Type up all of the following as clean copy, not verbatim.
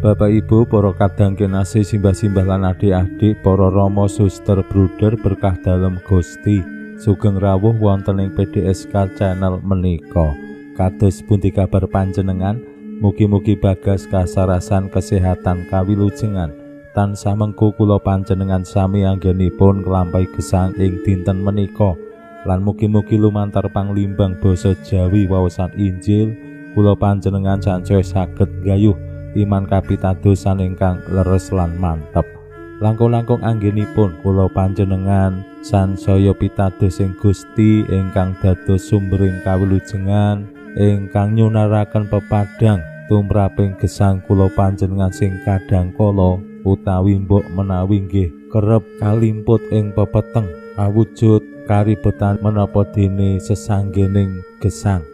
Bapak Ibu, para kadang kinasih simbah-simbah lan adik-adik, para rama suster bruder berkah dalem Gusti, sugeng rawuh wonten ing PDSK channel menika. Kados pundi kabar panjenengan? Mugi-mugi bagas kasarasan kesehatan kawilujengan tansah mengku kula panjenengan sami anggenipun nglampahi gesang ing dinten menika. Lan mugi-mugi lumantar panglimbang basa Jawi waosan Injil kula panjenengan sansaya saged gayuh iman kapitadosan ingkang leres lan mantep. Langkung-langkung anggenipun kula panjenengan sansaya pitados ing Gusti ingkang dados sumbering kawilujengan ingkang nyunaraken pepadang tumraping gesang kula panjenengan sing kadangkala utawi mbok menawi nggih kerep kalimput ing pepeteng awujud karibetan menapa dene sesanggening gesang.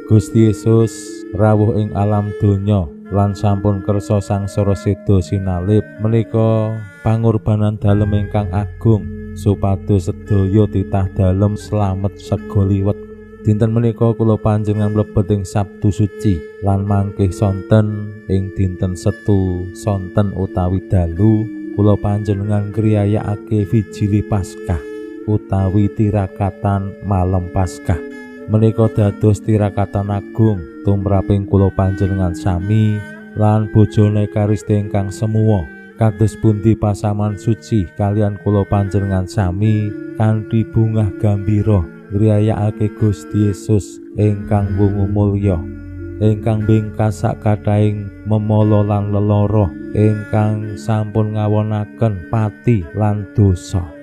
Gusti Yesus rawuh ing alam donya lan sampun kersa sangsara seda sinalip menika pangorbanan dalem ingkang agung supados sedaya titah dalem slamet sega liwet. Dinten menika kula panjenengan mlebet ing Sabtu Suci lan mangkih sonten ing dinten Setu sonten utawi dalu kula panjenengan griyayakake Vigili Paskah utawi tirakatan malam Paskah. Menika dados tirakatan agung tumraping kula panjenengan sami lan bojone Karisti ingkang semuwa. Kados pundi pasaman suci kalian kula panjenengan sami kanthi bungah gembira ngriyayakake Gusti Yesus ingkang wungu mulya, ingkang bingkas sakkathahing memala lan lelara, ingkang sampun ngawonaken pati lan dosa.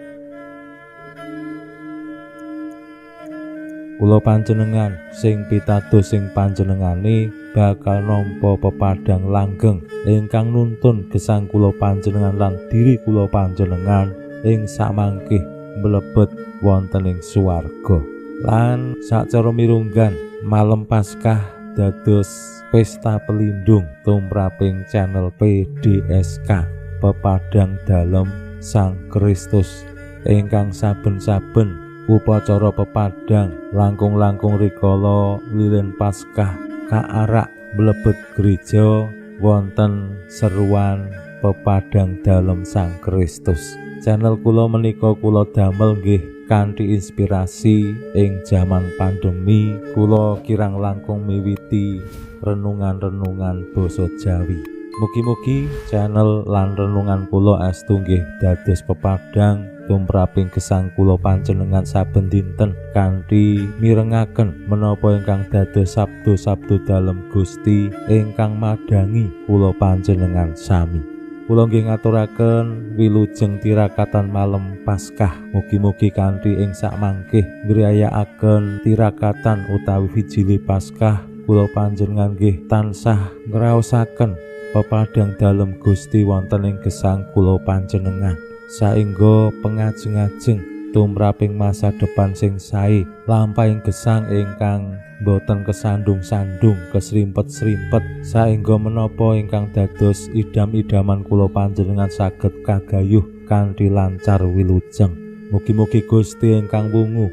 Kula panjenengan sing pitados sing panjenengane bakal nampa pepadang langgeng ingkang nuntun gesang kula panjenengan lan diri kula panjenengan ing samangkih mlebet wonten ing swarga. Lan sacara mirunggan malam Paskah dados pesta pelindung tumraping channel PDSK pepadang dalem Sang Kristus ingkang saben-saben upacara pepadang langkung-langkung rikala lilin Paskah kaarak mlebet gereja wonten seruan pepadang dalem Sang Kristus. Channel kula menika kula damel nggih kanthi inspirasi ing jaman pandemi. Kula kirang langkung miwiti renungan-renungan basa Jawi. Mugi-mugi channel lan renungan kula estu nggih dados pepadang tumraping gesang kula panjenengan saben dinten kanthi mirengaken menapa ingkang dados sabdo-sabdo dalem Gusti ingkang madangi kula panjenengan sami. Kula nggih ngaturaken wilujeng tirakatan malam Paskah. Mugi-mugi kanthi ing sakmangkih ngriyayakaken tirakatan utawi Vigili Paskah kula panjenengan nggih tansah ngraosaken pepadang dalem Gusti wonten ing gesang kula panjenengan saengga pengajeng-ajeng tumraping masa depan sing sae lampahing gesang ingkang boten kesandung-sandung kesrimpet-srimpet saengga menapa ingkang dados idam-idaman kula panjenengan saged kagayuh kanthi lancar wilujeng. Mugi-mugi Gusti ingkang wungu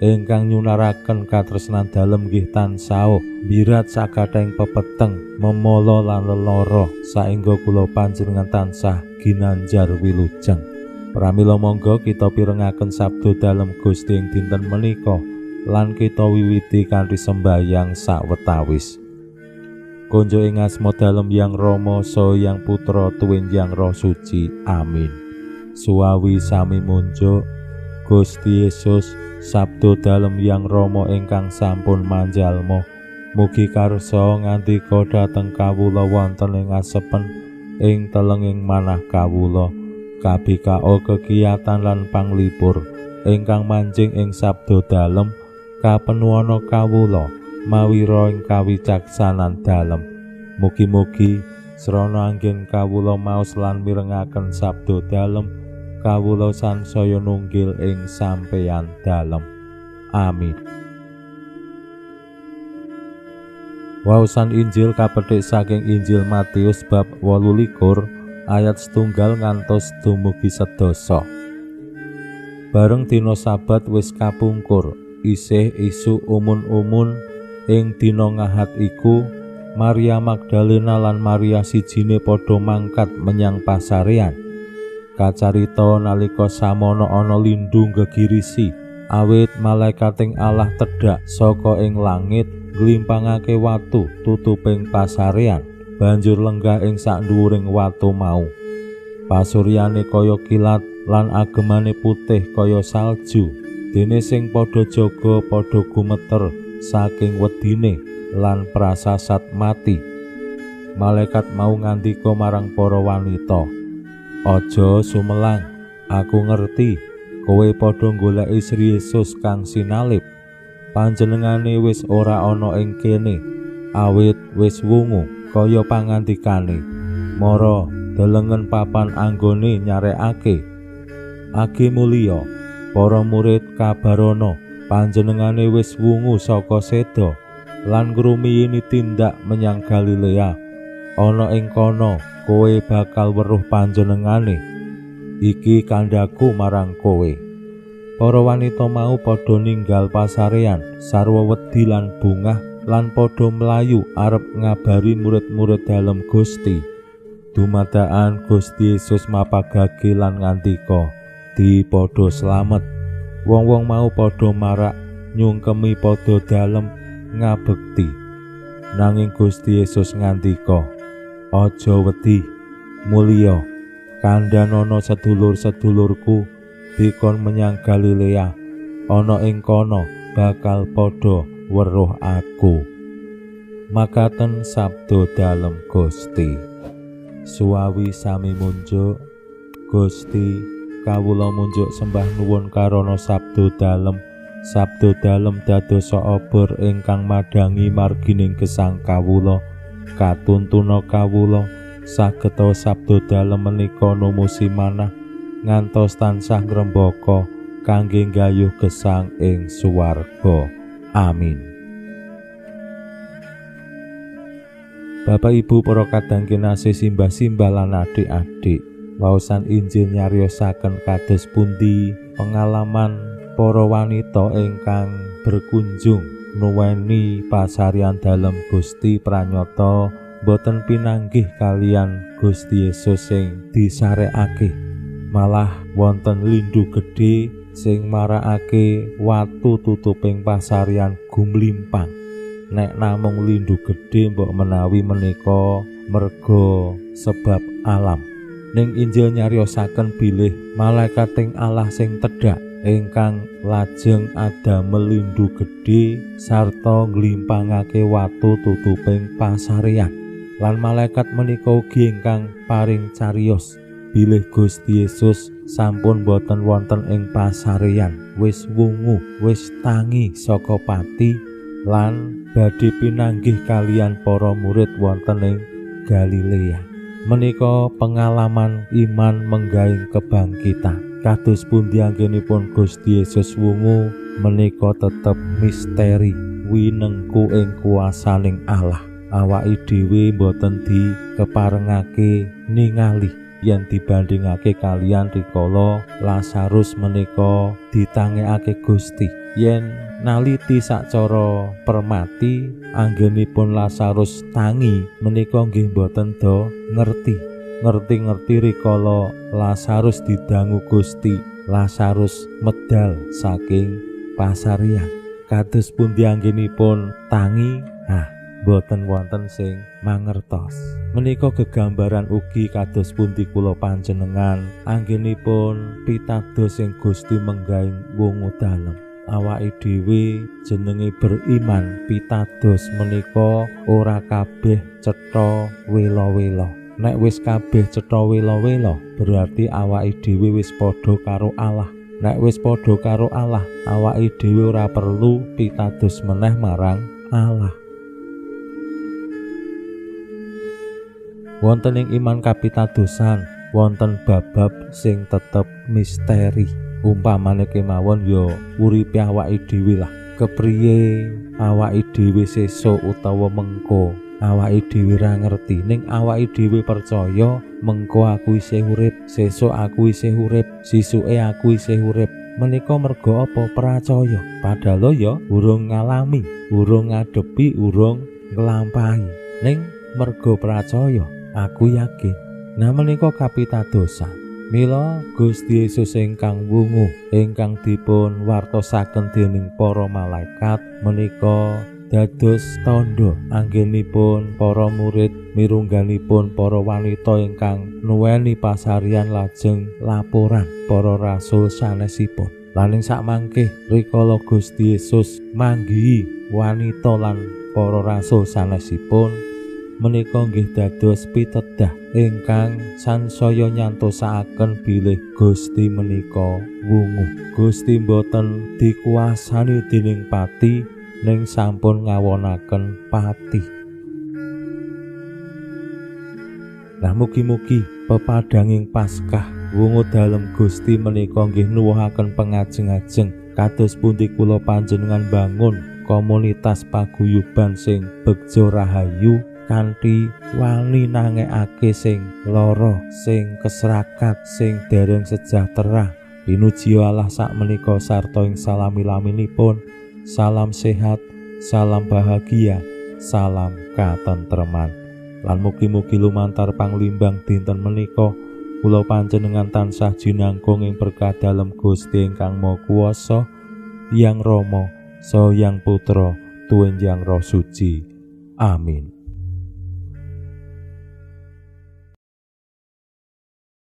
ingkang nyunaraken katresnan dalem nggih tansah birat sakkathahing pepeteng memala lan lelara saengga kula panjenengan tansah ginanjar wilujeng. Pramila monggo kita pirengaken sabdo dalem Gusti ing dinten menika lan kita wiwiti kanthi sembahyang sawetawis. Konjo ing asma dalem Yang Rama saha Yang Putra tuwin Yang Roh Suci. Amin. Suwawi sami munjuk Gusti Yesus sabdo dalem Yang Rama ingkang sampun manjalma mugi karsa ngandika dhateng kawula wonten ing asepen ing telenging manah kawula kabikao kegiatan lan panglipur ingkang manjing ing sabdo dalem kapenuwana kawula mawira ing kawicaksanan dalem. Mugi-mugi srana anggen kawula maos lan mirengaken sabdo dalem kawula sansaya nunggil ing sampeyan dalem. Amin. Waosan Injil kapetik saking Injil Matius bab 28 ayat 1 ngantos dumugi 11. Bareng dina Sabat wis kapungkur, isih isuk umun-umun ing dina Ahad iku, Maria Magdalena lan Maria sijine padha mangkat menyang pasarean. Kacarita nalika samono ana lindhu gegirisi, awit malaikating Allah tedhak saka ing langit nglimpangake watu tutuping pasarean, banjur lenggah ing sak dhuwuring watu mau. Pasuryane kaya kilat lan agemane putih kaya salju, dene sing padha jaga padha gumeter saking wedine lan prasasat mati. Malaikat mau ngandika marang para wanita, "Aja sumelang, aku ngerti kowe padha goleki Sri Yesus kang sinalib. Panjenengane wis ora ana ing kene, awit wis wungu kaya pangandikane. Mara delengen papan anggone nyarekake. Agi mulya, para murid kabarana panjenengane wis wungu saka seda lan ngrumiyini tindak menyang Galilea. Ana ing kono kowe bakal weruh panjenengane. Iki kandhaku marang kowe." Para wanita mau padha ninggal pasarean sarwa wedi lan bungah lan padha mlayu arep ngabari murid-murid dalem Gusti. Dumadakan Gusti Yesus mapagage lan ngandika, "Dipadha slamet." Wong-wong mau padha marak nyungkemi padha dalem ngabekti. Nanging Gusti Yesus ngandika, "Aja wedi, mulya kandhanana sedulur-sedulurku dikon menyang Galilea. Ana ing kono bakal padha weruh aku." Makaten sabda dalem Gusti. Suwawi sami munjuk, Gusti kawula munjuk sembah nuwun karana sabda dalem dadosa obor ingkang madangi margining gesang kawula. Katuntuna kawula sageta sabda dalem menika numusi manah ngantos tansah ngrembaka kangge nggayuh gesang ing suwarga. Amin. Bapak Ibu para kadang kinasih simbah-simbah lan adik-adik, waosan Injil nyariosaken kados pundi pengalaman para wanita ingkang berkunjung nuweni pasarean dalem Gusti pranyata boten pinanggih kalian Gusti Yesus sing disarekake. Malah wonten lindhu gedhe sing marakake watu tutuping pasarean gumlimpang. Nek namung lindhu gedhe mbok menawi menika merga sebab alam. Ning Injil nyariosaken bilih malaikating Allah sing tedhak ingkang lajeng adamel lindhu gedhe sarta nglimpangake watu tutuping pasarean. Lan malaikat menika ugi ingkang paring cariyos bilih Gusti Yesus sampun boten wonten ing pasarean, wis wungu, wis tangi saka pati lan badhe pinanggih kalian para murid wonten ing Galilea. Menika pengalaman iman menggaing kebangkitan. Kados pundi anggenipun Gusti Yesus wungu menika tetep misteri winengku ing kuasaning Allah. Awake dhewe boten dikeparengake ningali yen dibandingake kalian rikala Lazarus menika ditangekake Gusti. Yen naliti sacara permati anggenipun Lazarus tangi menika nggih boten do ngerti rikala Lazarus didangu Gusti. Lazarus medal saking pasarean. Kados pundi anggenipun tangi boten wonten sing mangertos. Menika gegambaran ugi kados pundi kula panjenengan anggenipun pitados sing Gusti menggaing wungu dalem. Awake dhewe jenenge beriman pitados menika ora kabeh cetha wela-wela. Nek wis kabeh cetha wela-wela berarti awake dhewe wis padha karo Allah. Nek wis padha karo Allah, awake dhewe ora perlu pitados meneh marang Allah. Wonten ing iman kapitadosan wonten bab-bab sing tetep misteri. Umpamane kemawon ya uripe awake dhewe lah. Kepriye awake dhewe sesuk utawa mengko awake dhewe ra ngerti, ning awake dhewe percaya mengko aku isih urip, sesuk aku isih urip, sisuke aku isih urip. Menika merga apa? Percaya. Padahal ya urung ngalami, urung ngadepi, urung nglampahi. Ning merga percaya, aku yakin. Nah menika kapitadosan. Mila Gusti Yesus ingkang wungu ingkang dipun wartosaken dening para malaikat menika dados tandha anggenipun para murid mirungganipun para wanita ingkang nuweni pasaryan lajeng laporan para rasul sanesipun. Lan ing sakmangke rikala Gusti Yesus manggihi wanita lan para rasul sanesipun menika nggih dados pitedah ingkang sansaya nyantosakaken bilih Gusti menika wungu. Gusti boten dikuasani dening pati ning sampun ngawonaken pati. Lah mugi-mugi pepadanging Paskah wungu dalem Gusti menika nggih nuwuhaken pangajeng-ajeng kados pundi kula panjenengan bangun komunitas paguyuban sing begja rahayu kanthi wani nangekake sing lara, sing keserakat, sing dereng sejahtera. Pinuji Allah sakmenika sarta ing salami-laminipun. Salam sehat, salam bahagia, salam katentreman. Lan mugi-mugi lumantar panglimbang dinten menika kula panjenengan tansah jinangkung ing berkah dalem Gusti ingkang Maha Kuwasa, Hyang Rama saha Hyang Putra tuwin Hyang Roh Suci. Amin.